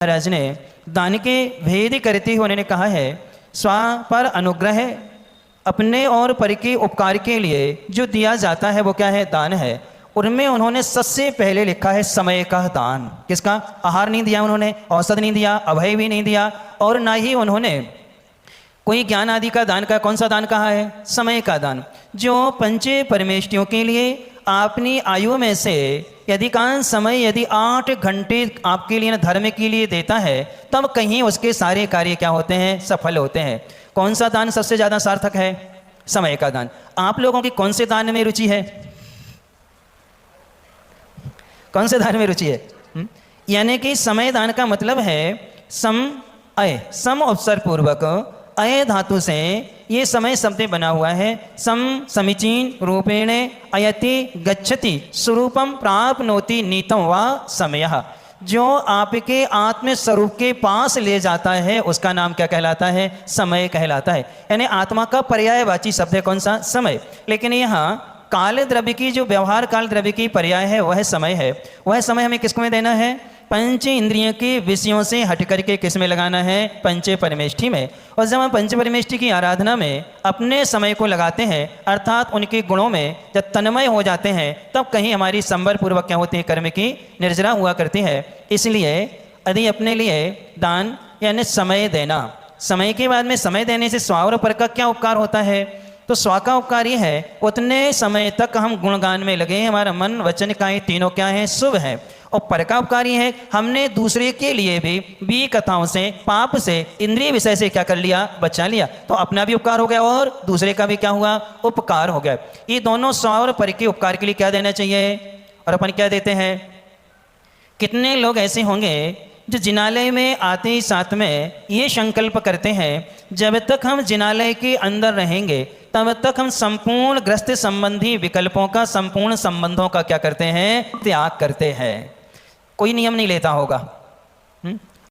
महाराज ने दान के भेद करते हुए उन्होंने कहा है, स्व पर अनुग्रह, अपने और पर के उपकार के लिए जो दिया जाता है वो क्या है? दान है। उनमें उन्होंने सबसे पहले लिखा है समय का दान। किसका? आहार नहीं दिया उन्होंने, औषध नहीं दिया, अभय भी नहीं दिया, और ना ही उन्होंने कोई ज्ञान आदि का दान का। कौन सा दान कहा है? समय का दान। जो पंच परमेष्टियों के लिए अपनी आयु में से अधिकांश समय यदि 8 घंटे आपके लिए धर्म के लिए देता है, तब कहीं उसके सारे कार्य क्या होते हैं? सफल होते हैं। कौन सा दान सबसे ज़्यादा सार्थक है? समय का दान। आप लोगों की कौन से दान में रुचि है? कौन से दान में रुचि है? यानी कि समय दान का मतलब है सम अय, सम अवसर पूर्वक, अय धातु से ये समय शब्द बना हुआ है। सम समीचीन रूपेण अयति गच्छति स्वरूपम प्राप्नोति नीतम वा समयः। जो आपके आत्म स्वरूप के पास ले जाता है उसका नाम क्या कहलाता है? समय कहलाता है। यानी आत्मा का पर्यायवाची शब्द है कौन सा? समय। लेकिन यहाँ काल द्रव्य की जो व्यवहार काल द्रव्य की पर्याय है वह समय है। वह समय हमें किसको में देना है? पंच इंद्रियों के विषयों से हट करके किस में लगाना है? पंच परमेष्ठी में। और जब हम पंच परमेष्ठी की आराधना में अपने समय को लगाते हैं, अर्थात उनके गुणों में जब तन्मय हो जाते हैं, तब कहीं हमारी संवर पूर्वक क्या होती है? कर्म की निर्जरा हुआ करती है। इसलिए यदि अपने लिए दान यानी समय देना, समय के बाद में समय देने से स्व और पर का क्या उपकार होता है? तो स्व का उपकार ये है, उतने समय तक हम गुणगान में लगे, हमारा मन वचन कायें तीनों क्या है? शुभ है। और पर का उपकार ये है, हमने दूसरे के लिए भी कथाओं से, पाप से, इंद्रिय विषय से क्या कर लिया? बचा लिया। तो अपना भी उपकार हो गया और दूसरे का भी क्या हुआ? उपकार हो गया। ये दोनों स्व और पर के उपकार के लिए क्या देना चाहिए? और अपन क्या देते हैं? कितने लोग ऐसे होंगे जो जिनालय में आते ही साथ में ये संकल्प करते हैं, जब तक हम जिनालय के अंदर रहेंगे तब तक हम संपूर्ण ग्रस्त संबंधी विकल्पों का, संपूर्ण संबंधों का क्या करते हैं? त्याग करते हैं। कोई नियम नहीं लेता होगा।